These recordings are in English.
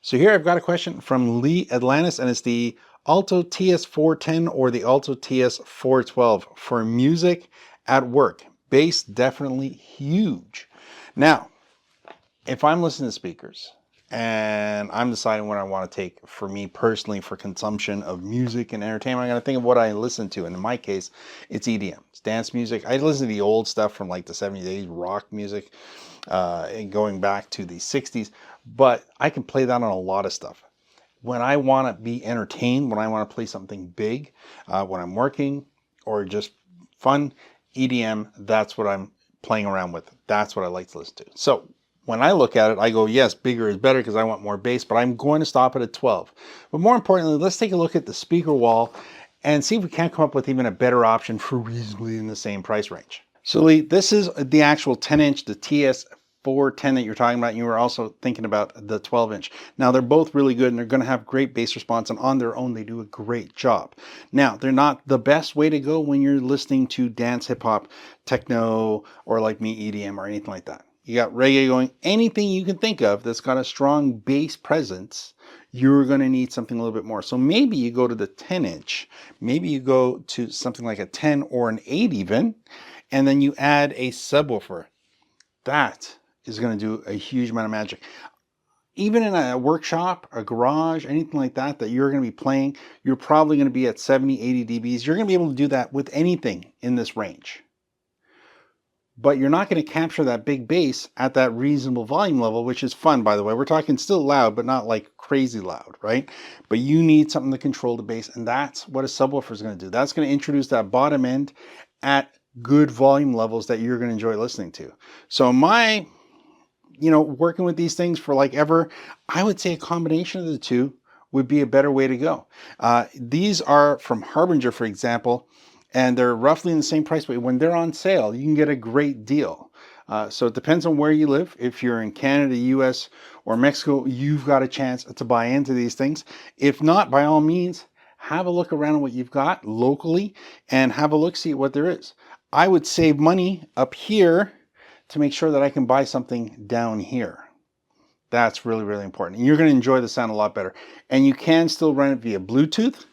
So here I've got a question from Lee Atlantis, and it's the Alto TS410 or the Alto TS412 for music at work. Bass definitely huge. Now, if I'm listening to speakers and I'm deciding what I want to take for me personally for consumption of music and entertainment, I'm going to think of what I listen to. And in my case, it's EDM. It's dance music. I listen to the old stuff from like the 70s, 80s, rock music, and going back to the 60s. But I can play that on a lot of stuff. When I want to be entertained, when I want to play something big, when I'm working or just fun, EDM, that's what I'm playing around with. That's what I like to listen to. So when I look at it, I go, yes, bigger is better because I want more bass, but I'm going to stop it at 12. But more importantly, let's take a look at the speaker wall and see if we can't come up with even a better option for reasonably in the same price range. So Lee, this is the actual 10-inch, the TS410 that you're talking about. And you were also thinking about the 12-inch. Now they're both really good and they're going to have great bass response, and on their own they do a great job. Now they're not the best way to go when you're listening to dance, hip hop, techno, or like me, EDM or anything like that. You got reggae going, anything you can think of that's got a strong bass presence, you're going to need something a little bit more. So maybe you go to the 10-inch, maybe you go to something like a 10 or an 8 even, and then you add a subwoofer. That is going to do a huge amount of magic. Even in a workshop, a garage, anything like that, that you're going to be playing, you're probably going to be at 70, 80 dBs. You're going to be able to do that with anything in this range. But you're not going to capture that big bass at that reasonable volume level, which is fun, by the way. We're talking still loud, but not like crazy loud, right? But you need something to control the bass, and that's what a subwoofer is going to do. That's going to introduce that bottom end at good volume levels that you're going to enjoy listening to. So my, working with these things for like ever, I would say a combination of the two would be a better way to go. These are from Harbinger, for example, and they're roughly in the same price, but when they're on sale, you can get a great deal. So it depends on where you live. If you're in Canada, US, or Mexico, you've got a chance to buy into these things. If not, by all means, have a look around at what you've got locally and have a look, see what there is. I would save money up here to make sure that I can buy something down here. That's really, really important. And you're going to enjoy the sound a lot better. And you can still run it via Bluetooth.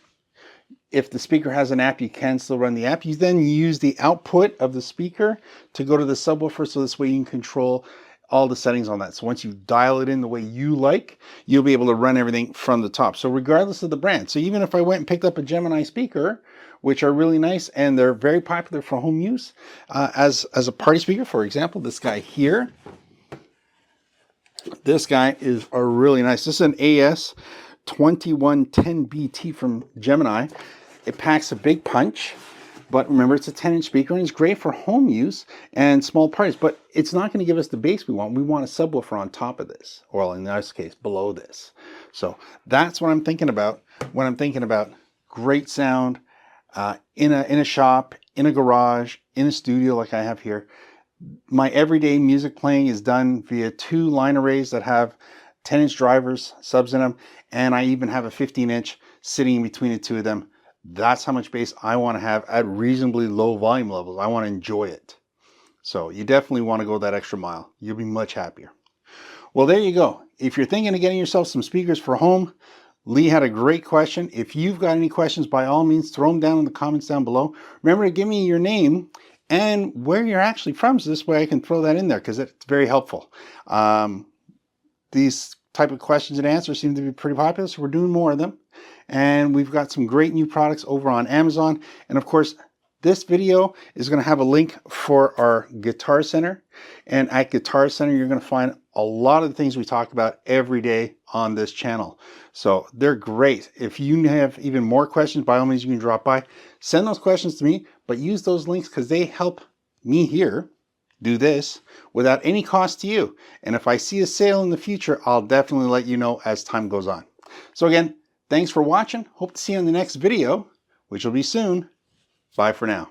If the speaker has an app, you can still run the app. You then use the output of the speaker to go to the subwoofer, so this way you can control all the settings on that. So once you dial it in the way you like, you'll be able to run everything from the top. So regardless of the brand. So even if I went and picked up a Gemini speaker, which are really nice and they're very popular for home use, as a party speaker, for example, this guy here. This guy is a really nice. This is an AS2110BT from Gemini. It packs a big punch, but remember it's a 10-inch speaker and it's great for home use and small parties, but it's not going to give us the bass we want. We want a subwoofer on top of this, or in this case, below this. So that's what I'm thinking about when I'm thinking about great sound in a shop, in a garage, in a studio like I have here. My everyday music playing is done via 2 line arrays that have 10-inch drivers, subs in them, and I even have a 15-inch sitting in between the two of them. That's how much bass I want to have at reasonably low volume levels. I want to enjoy it. So you definitely want to go that extra mile. You'll be much happier. Well, there you go. If you're thinking of getting yourself some speakers for home, Lee had a great question. If you've got any questions, by all means, throw them down in the comments down below. Remember to give me your name and where you're actually from, so this way I can throw that in there because it's very helpful. These type of questions and answers seem to be pretty popular, so we're doing more of them. And we've got some great new products over on Amazon. And of course, this video is going to have a link for our Guitar Center. And at Guitar Center, you're going to find a lot of the things we talk about every day on this channel. So they're great. If you have even more questions, by all means, you can drop by. Send those questions to me, but use those links because they help me here do this without any cost to you. And if I see a sale in the future, I'll definitely let you know as time goes on. So again, thanks for watching. Hope to see you in the next video, which will be soon. Bye for now.